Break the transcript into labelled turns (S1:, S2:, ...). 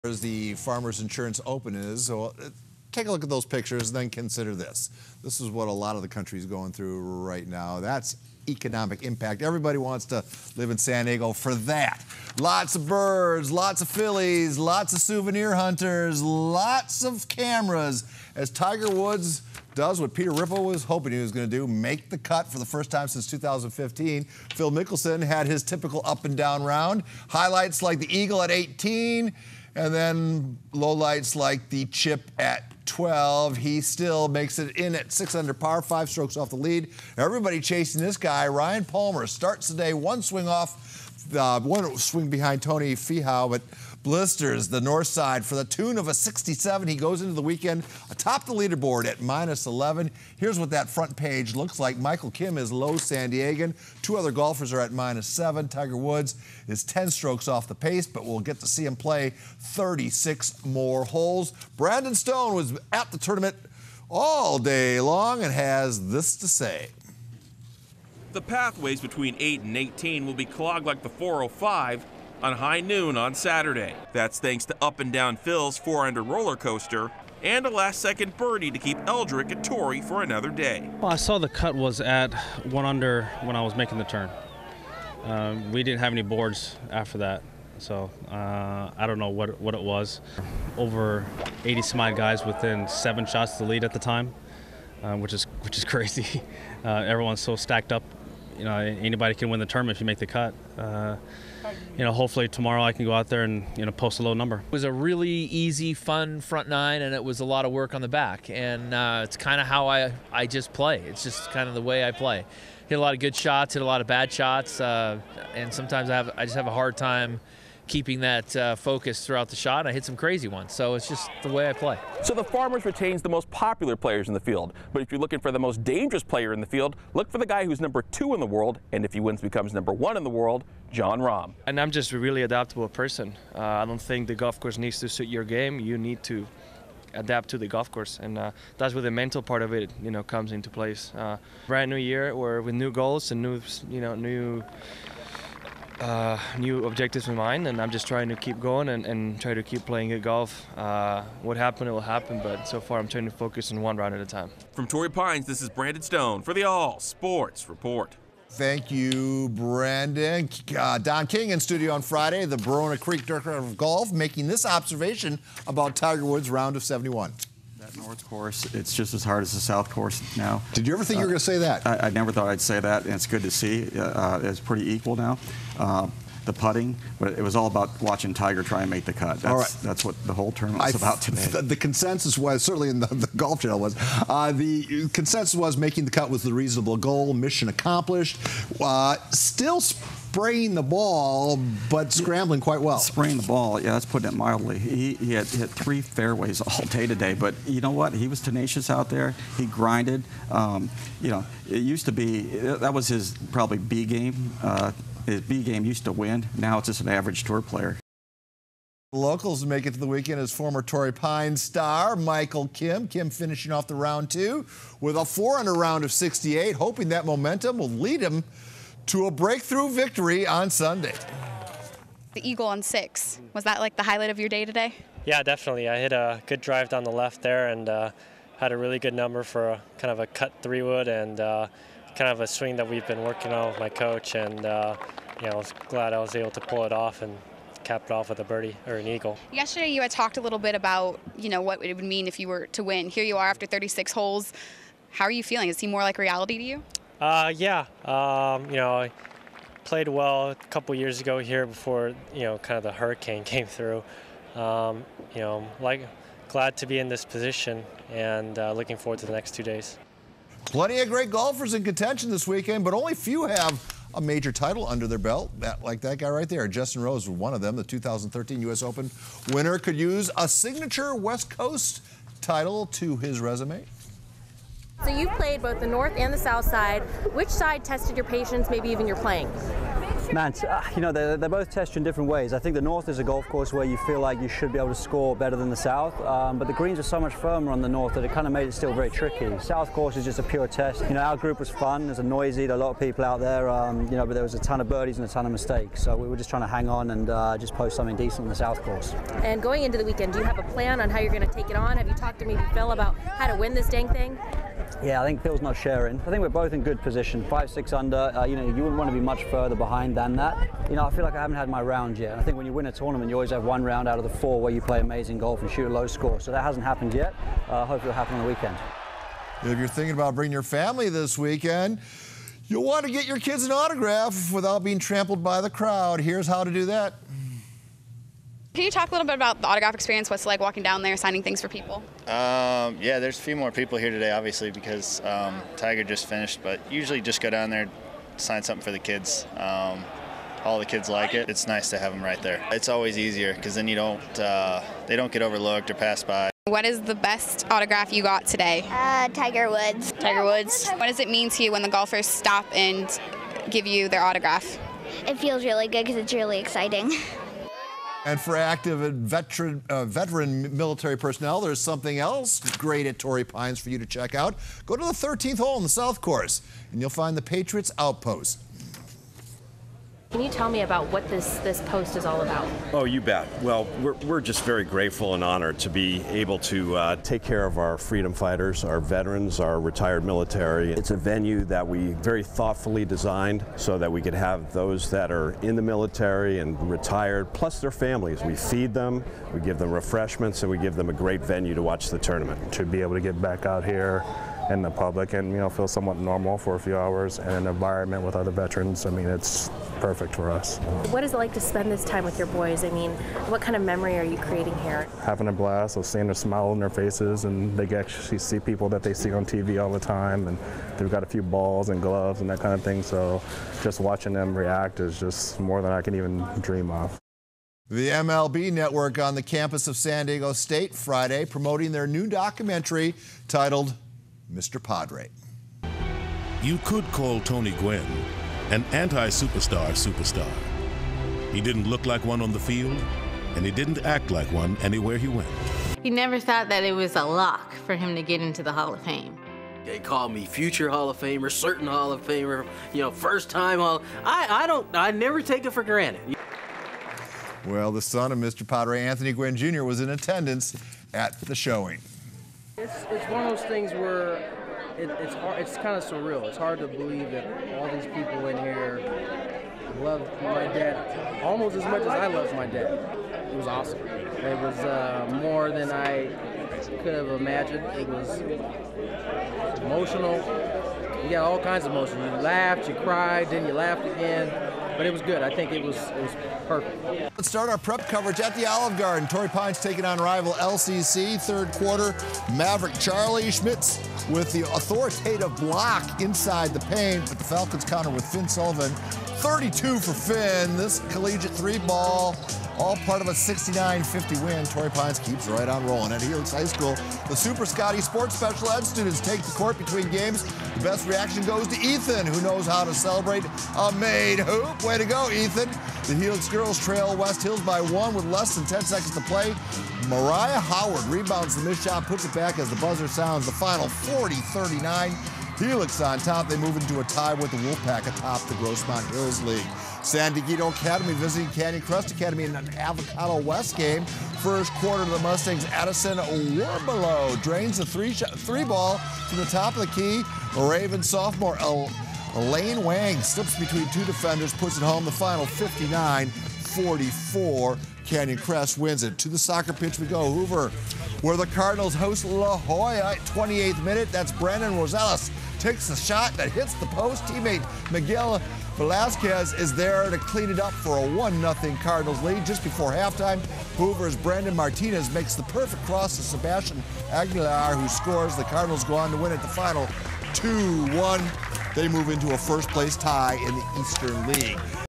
S1: As the Farmers Insurance Open is, so take a look at those pictures and then consider this. This is what a lot of the country is going through right now. That's economic impact. Everybody wants to live in San Diego for that. Lots of birds, lots of fillies, lots of souvenir hunters, lots of cameras as Tiger Woods does what Peter Ripple was hoping he was going to do, make the cut for the first time since 2015. Phil Mickelson had his typical up and down round. Highlights like the eagle at 18, and then lowlights like the chip at 12. He still makes it in at 6 under par, 5 strokes off the lead. Everybody chasing this guy. Ryan Palmer starts the day one swing behind Tony Finau, but blisters the north side for the tune of a 67. He goes into the weekend atop the leaderboard at -11. Here's what that front page looks like. Michael Kim is low San Diegan. 2 other golfers are at -7. Tiger Woods is 10 strokes off the pace, but we'll get to see him play 36 more holes. Brandon Stone was at the tournament all day long and has this to say.
S2: The pathways between 8 and 18 will be clogged like the 405 on high noon on Saturday. That's thanks to up and down Phil's 4-under roller coaster and a last-second birdie to keep Eldrick at Torrey for another day.
S3: Well, I saw the cut was at 1 under when I was making the turn. We didn't have any boards after that, so I don't know what it was. Over 80-some-odd guys within 7 shots to the lead at the time, which is crazy. Everyone's so stacked up. You know, anybody can win the tournament if you make the cut. You know, hopefully tomorrow I can go out there and, you know, post a low number.
S4: It was a really easy, fun front 9, and it was a lot of work on the back. And it's kind of how I just play. It's just kind of the way I play. Hit a lot of good shots, hit a lot of bad shots, and sometimes I just have a hard time keeping that focus throughout the shot. I hit some crazy ones, so it's just the way I play.
S2: So the Farmers retains the most popular players in the field, but if you're looking for the most dangerous player in the field, look for the guy who's number 2 in the world, and if he wins, becomes number 1 in the world, Jon Rahm.
S5: And I'm just a really adaptable person. I don't think the golf course needs to suit your game. You need to adapt to the golf course, and that's where the mental part of it, you know, comes into place. Brand new year, we're with new goals and new objectives in mind, and I'm just trying to keep going and try to keep playing good golf. What happened, it will happen, but so far I'm trying to focus on one round at a time.
S2: From Torrey Pines, this is Brandon Stone for the All Sports Report.
S1: Thank you, Brandon. Don King in studio on Friday, the Verona Creek Director of Golf, making this observation about Tiger Woods' round of 71.
S6: That north course, it's just as hard as the south course now.
S1: Did you ever think you were going to say that?
S6: I never thought I'd say that, and it's good to see. It's pretty equal now. The putting, but it was all about watching Tiger try and make the cut. That's what the whole tournament was about today.
S1: The consensus was, certainly in the Golf Channel was, the consensus was making the cut was the reasonable goal, mission accomplished. Still spraying the ball, but scrambling quite well.
S6: Spraying the ball, yeah, that's putting it mildly. He had hit 3 fairways all day today, but you know what? He was tenacious out there. He grinded. You know, it used to be, that was his probably B game. His B game used to win. Now it's just an average tour player.
S1: Locals make it to the weekend as former Torrey Pines star Michael Kim. Kim finishing off the round 2 with a 4-under round of 68, hoping that momentum will lead him to a breakthrough victory on Sunday.
S7: The eagle on 6, was that like the highlight of your day today?
S5: Yeah, definitely. I hit a good drive down the left there and had a really good number for kind of a cut 3-wood and kind of a swing that we've been working on with my coach, and you know, I was glad I was able to pull it off and cap it off with a birdie or an eagle.
S7: Yesterday you had talked a little bit about, you know, what it would mean if you were to win. Here you are after 36 holes. How are you feeling? Is he more like reality to you?
S5: Yeah. You know, I played well a couple years ago here before, you know, kind of the hurricane came through. You know, glad to be in this position and looking forward to the next 2 days.
S1: Plenty of great golfers in contention this weekend, but only few have a major title under their belt, like that guy right there. Justin Rose was one of them. The 2013 U.S. Open winner could use a signature West Coast title to his resume.
S8: So you've played both the north and the south side. Which side tested your patience, maybe even your playing? Man, you know, they both test you in different ways. I think the North is a golf course where you feel like you should be able to score better than the South, but the greens are so much firmer on the North that it kind of made it still very tricky. South course is just a pure test. You know, our group was fun. There's a noisy, there are a lot of people out there, you know, but there was a ton of birdies and a ton of mistakes. So we were just trying to hang on and just post something decent on the South course.
S9: And going into the weekend, do you have a plan on how you're going to take it on? Have you talked to maybe Phil about how to win this dang thing?
S8: Yeah, I think Phil's not sharing. I think we're both in good position, 5-6 under. You know, you wouldn't want to be much further behind than that. You know, I feel like I haven't had my round yet. I think when you win a tournament, you always have one round out of the 4 where you play amazing golf and shoot a low score. So that hasn't happened yet. Hopefully it'll happen on the weekend.
S1: If you're thinking about bringing your family this weekend, you'll want to get your kids an autograph without being trampled by the crowd. Here's how to do that.
S7: Can you talk a little bit about the autograph experience? What's it like walking down there, signing things for people?
S10: Yeah, there's a few more people here today, obviously, because Tiger just finished. But usually just go down there, sign something for the kids. All the kids like it. It's nice to have them right there. It's always easier because then you don't, they don't get overlooked or passed by.
S7: What is the best autograph you got today?
S11: Tiger Woods.
S7: Tiger Woods. What does it mean to you when the golfers stop and give you their autograph?
S11: It feels really good because it's really exciting.
S1: And for active and veteran military personnel, there's something else great at Torrey Pines for you to check out. Go to the 13th hole in the South Course, and you'll find the Patriots Outpost.
S9: Can you tell me about what this post is all about?
S12: Oh, you bet. Well, we're just very grateful and honored to be able to take care of our freedom fighters, our veterans, our retired military. It's a venue that we very thoughtfully designed so that we could have those that are in the military and retired, plus their families. We feed them, we give them refreshments, and we give them a great venue to watch the tournament.
S13: To be able to get back out here in the public and, you know, feel somewhat normal for a few hours in an environment with other veterans, I mean, it's perfect for us.
S9: What is it like to spend this time with your boys? I mean, what kind of memory are you creating here?
S13: Having a blast, so seeing a smile on their faces, and they can actually see people that they see on TV all the time, and they've got a few balls and gloves and that kind of thing, so just watching them react is just more than I can even dream of.
S1: The MLB Network on the campus of San Diego State Friday promoting their new documentary titled Mr. Padre.
S14: You could call Tony Gwynn an anti-superstar. He didn't look like one on the field, and he didn't act like one anywhere he went.
S15: He never thought that it was a lock for him to get into the Hall of Fame.
S16: They call me future Hall of Famer, certain Hall of Famer, you know, first time Hall. I never take it for granted.
S1: Well, the son of Mr. Padre, Anthony Gwynn Jr., was in attendance at the showing.
S17: It's one of those things where it's hard, it's kind of surreal. It's hard to believe that all these people in here love my dad almost as much as I love my dad. It was awesome. It was more than I could have imagined. It was emotional. You got all kinds of emotions. You laughed, you cried, then you laughed again. But it was good. I think it was perfect.
S1: Let's start our prep coverage at the Olive Garden. Torrey Pines taking on rival LCC. Third quarter, Maverick Charlie Schmitz with the authoritative block inside the paint, but the Falcons counter with Finn Sullivan. 32 for Finn. This collegiate 3-ball, all part of a 69-50 win. Torrey Pines keeps right on rolling. At Helix High School, the Super Scotty Sports Special Ed students take the court between games. The best reaction goes to Ethan, who knows how to celebrate a made hoop. Way to go, Ethan. The Helix girls trail West Hills by 1 with less than 10 seconds to play. Mariah Howard rebounds the missed shot, puts it back as the buzzer sounds. The final 40-39. Helix on top. They move into a tie with the Wolfpack atop the Grossmont Hills League. San Dieguito Academy visiting Crest Academy in an Avocado West game. First quarter to the Mustangs. Addison Warbelow drains the three ball from the top of the key. Raven sophomore Elaine Wang slips between two defenders, puts it home. The final 59-44. Canyon Crest wins it. To the soccer pitch we go. Hoover, where the Cardinals host La Jolla. 28th minute. That's Brandon Rosales. Takes a shot that hits the post. Teammate Miguel Velasquez is there to clean it up for a 1-0 Cardinals lead. Just before halftime, Hoover's Brandon Martinez makes the perfect cross to Sebastian Aguilar, who scores. The Cardinals go on to win at the final 2-1. They move into a first-place tie in the Eastern League.